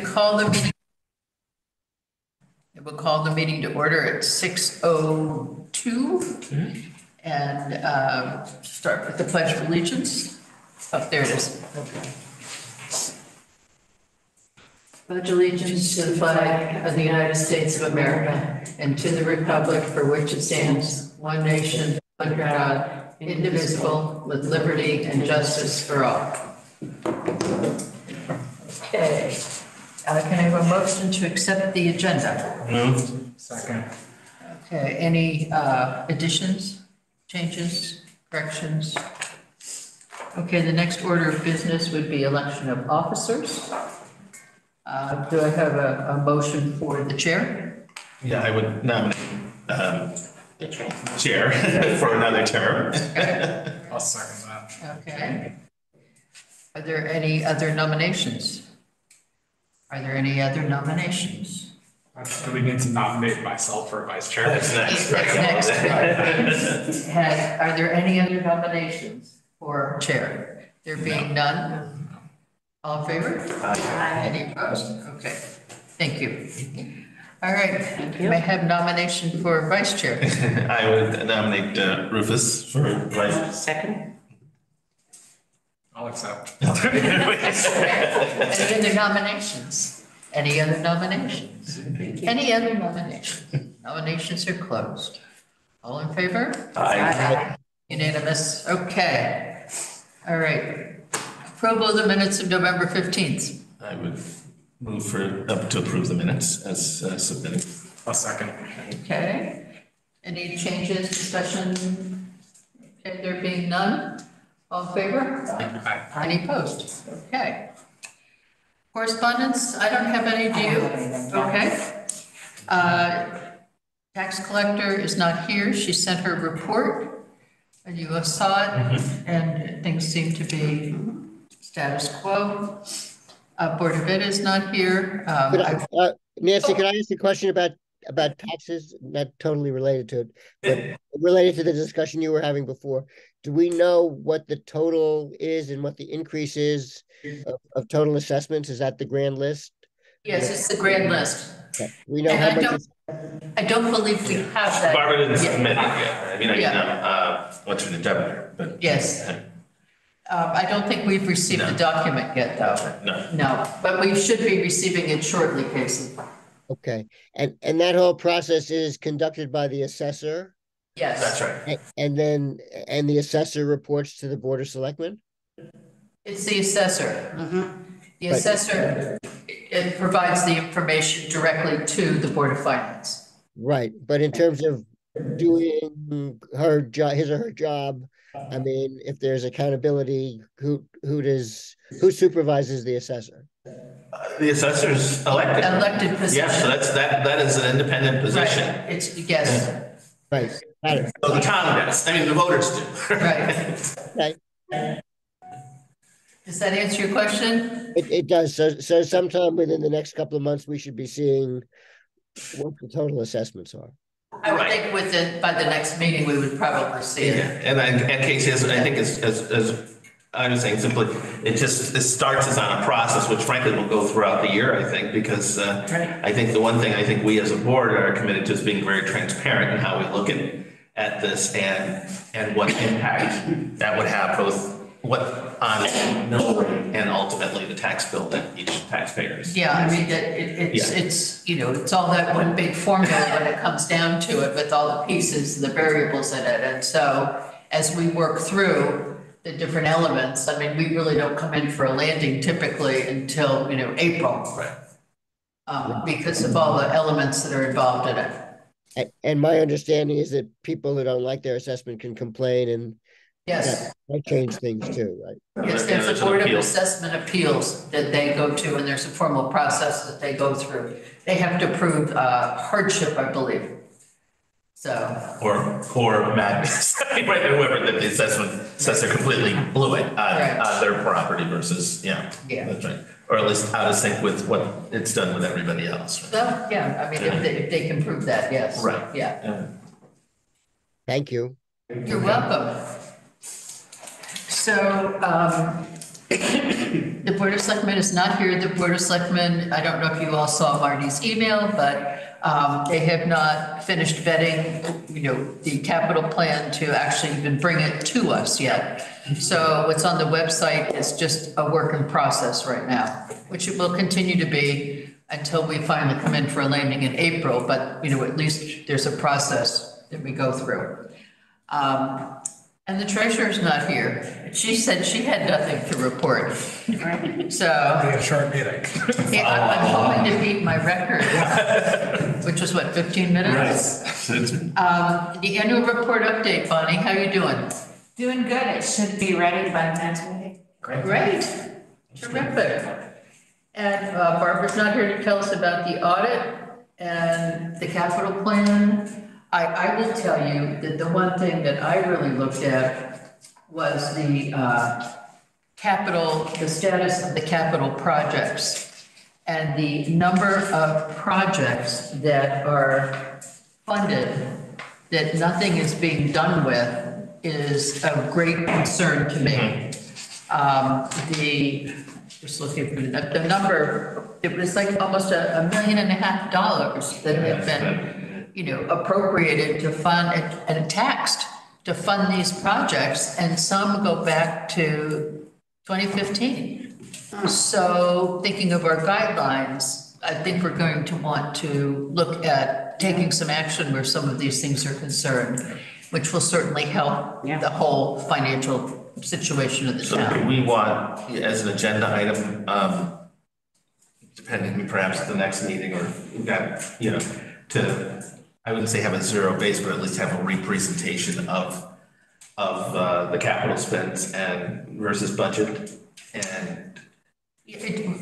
Call the meeting. We'll call the meeting to order at 6:02 and start with the Pledge of Allegiance. Oh, there it is. Okay. Pledge allegiance to the flag of the United States of America and to the republic for which it stands, one nation, under God, indivisible, with liberty and justice for all. Okay. Can I have a motion to accept the agenda? Moved. Second. Okay, any additions, changes, corrections? Okay, the next order of business would be election of officers. Do I have a motion for the chair? Yeah, I would nominate chair for another term. Okay. I'll second that. Okay. Are there any other nominations? Are there any other nominations? Do we need to nominate myself for vice chair? That's next. That's next. Are there any other nominations for chair? There being none? All in favor? Aye. Any opposed? Okay, thank you. All right, may I have nomination for vice chair? I would nominate Rufus for vice. Second. I'll accept. Any other nominations? Any other nominations? Any other nominations? Nominations are closed. All in favor? Aye. Unanimous, okay. All right. Approval of the minutes of November 15th. I would move to approve the minutes as submitted. I'll second. Okay. Any changes, discussion? Okay, there being none? All in favor? Aye. Any opposed? Okay. Correspondence, I don't have any, do you? Okay. Tax collector is not here. She sent her report and you saw it and things seem to be status quo. Board of Ed is not here. Nancy, can I ask a question about taxes? Not totally related to it, but related to the discussion you were having before. Do we know what the total is and what the increase is of total assessments? Is that the grand list? Yes, it's the grand list. Okay. We know And how much I don't believe we have that. Barbara didn't yet. submit it yet. I mean, I Yeah. know what's for the debtor, but. Yes. I don't think we've received the document yet, though. No. No, but we should be receiving it shortly, Casey. Okay. And that whole process is conducted by the assessor? Yes. That's right. And the assessor reports to the Board of Selectmen? It's the assessor. The assessor, it provides the information directly to the Board of Finance. Right. But in terms of doing her job, his or her job, I mean, if there's accountability, who supervises the assessor? The assessor's elected. Elected position. Yeah, so that is an independent position. Right. It's, yes, Right. Got it. So the town does. I mean, the voters do. right. Okay. Does that answer your question? It does. So sometime within the next couple of months, we should be seeing what the total assessments are. I would think by the next meeting, we would probably see Yeah, it. and Casey, I think as I was saying, simply, it starts as on a process, which frankly will go throughout the year, I think, because I think the one thing I think we as a board are committed to is being very transparent in how we look at this and what impact that would have both on mill rate and ultimately the tax bill that each taxpayer is. Yeah, I mean, it's, you know, it's all that one big formula when it comes down to it with all the pieces, the variables in it. And so as we work through the different elements, I mean, we really don't come in for a landing typically until, you know, April. Right. Because of all the elements that are involved in it. And my understanding is that people who don't like their assessment can complain, and Yes. that change things too, right? Yes, there's a Board of Assessment Appeals that they go to, and there's a formal process that they go through. They have to prove hardship, I believe. So. Or madness, right? Whoever that the assessor completely blew it on their property versus, yeah. That's right. Or at least out of sync with what it's done with everybody else. Right? So, yeah, I mean, if they can prove that, yes. Right. Yeah. Thank you. You're welcome. So The Board of Selectmen is not here. The Board of Selectmen, I don't know if you all saw Marty's email, but they have not finished vetting, the capital plan to actually even bring it to us yet. So what's on the website is just a work in process right now, which it will continue to be until we finally come in for a landing in April. But, at least there's a process that we go through. And the treasurer's not here. She said she had nothing to report. So. Be a short meeting. Yeah, I'm hoping to beat my record, which was what, 15 minutes? Right. The annual report update, Bonnie, how you doing? Doing good. It should be ready by the next meeting. Great, terrific. And Barbara's not here to tell us about the audit and the capital plan. I will tell you that the one thing that I really looked at was the status of the capital projects. And the number of projects that are funded that nothing is being done with is of great concern to me. Just looking for the number, it was like almost $1.5 million that have been appropriated to fund and taxed to fund these projects, and some go back to 2015. So thinking of our guidelines, I think we're going to want to look at taking some action where some of these things are concerned, which will certainly help the whole financial situation of the So town. do we want, as an agenda item, depending perhaps at the next meeting, or to, I wouldn't say have a zero base, but at least have a representation of the capital spends and versus budget. And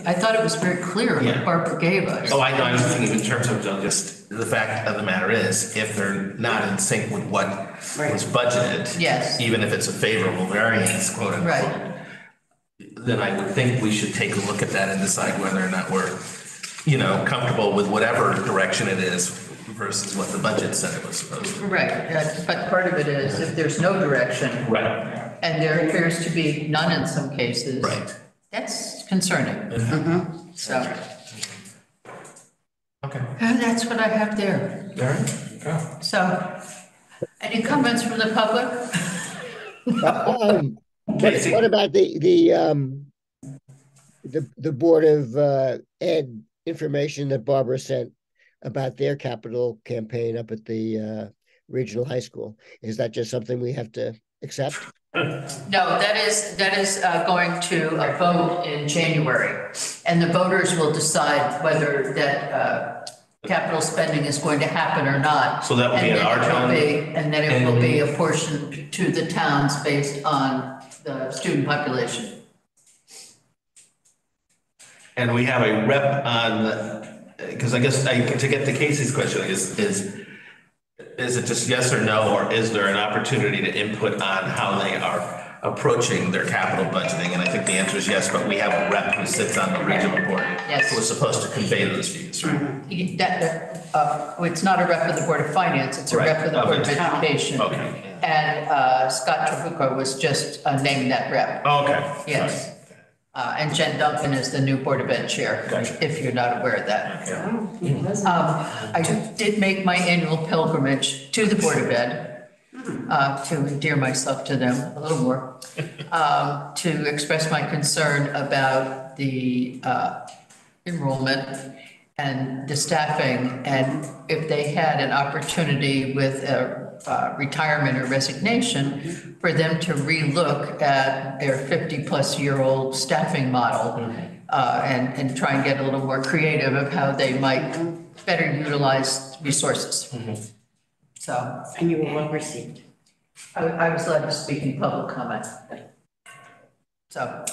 I thought it was very clear what Barbara gave us. oh, I know. I was thinking in terms of just the fact of the matter is, if they're not in sync with what was budgeted, Yes. even if it's a favorable variance, quote unquote, Right. then I would think we should take a look at that and decide whether or not we're, comfortable with whatever direction it is versus what the budget said it was supposed to. Right, but part of it is if there's no direction. Right. And there appears to be none in some cases. Right. That's concerning. So, Okay. and that's what I have there. All right. So, any comments from the public? What about the Board of Ed information that Barbara sent about their capital campaign up at the regional high school? Is that just something we have to accept? No, that is going to a vote in January. And the voters will decide whether that capital spending is going to happen or not. So that will be in our town? And then it will be apportioned to the towns based on the student population. And we have a rep on, because I guess to get to Casey's question is it just yes or no, or is there an opportunity to input on how they are approaching their capital budgeting? And I think the answer is yes, but we have a rep who sits on the regional board. Yes. Who is supposed to convey those views, right? It's not a rep of the Board of Finance, it's a rep of the Board of Education. Okay. And Scott Trabucco was just named that rep. Oh, okay. Yes. And Jen Duncan is the new Board of Ed chair, Gotcha. if you're not aware of that. Okay. I did make my annual pilgrimage to the Board of Ed to endear myself to them a little more, to express my concern about the enrollment and the staffing, and if they had an opportunity with a retirement or resignation, for them to relook at their 50-plus-year-old staffing model and try and get a little more creative of how they might better utilize resources. So. And you were well received. I was allowed to speak in public comment. So,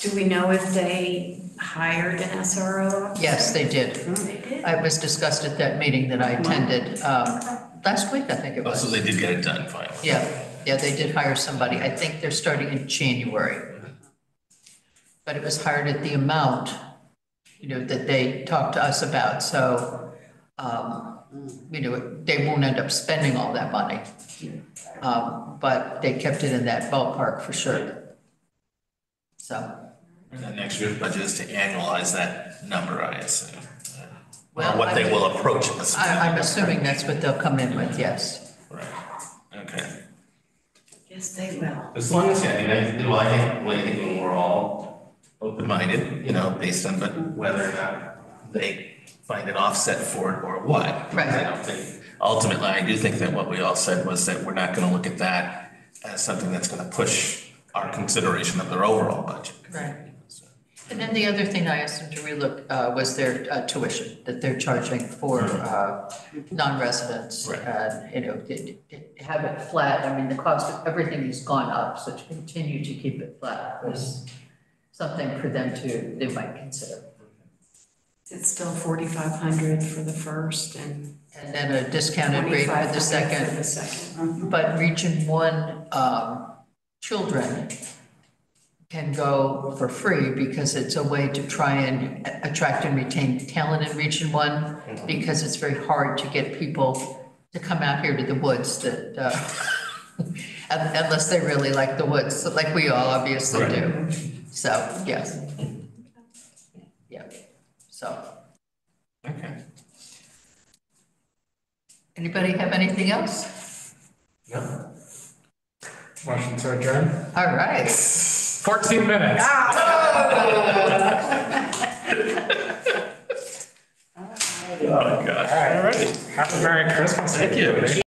Do we know if they hired an SRO? yes, they did. They did. It was discussed at that meeting that I attended last week, I think it Oh, was. so they did get it done finally. Yeah, they did hire somebody. I think they're starting in January. But it was hired at the amount, that they talked to us about. So, they won't end up spending all that money. But they kept it in that ballpark for sure. So. And then next year's budget is to annualize that number, I assume. Or Well, what they will approach us. I'm assuming that's what they'll come in with, yes. Right, okay. Yes, they will. As long as, I mean, I think we're all open-minded, based on, but whether or not they find an offset for it or what. Right. I don't think, ultimately, I do think that what we all said was that we're not gonna look at that as something that's gonna push our consideration of their overall budget. Right. And then the other thing I asked them to relook was their tuition that they're charging for non-residents. Right. Have it flat. I mean, the cost of everything has gone up, so to continue to keep it flat was something for them they might consider. It's still 4,500 for the first and then a discounted rate for the 2,500 second. for the second. But Region 1 children can go for free because it's a way to try and attract and retain talent in Region 1, because it's very hard to get people to come out here to the woods that, unless they really like the woods, like we all obviously do. So, yes. Yeah, so. Okay. Anybody have anything else? No. Motion to adjourn. All right. 14 minutes. Oh, God. All right. Have a Merry Christmas. Thank you. everybody.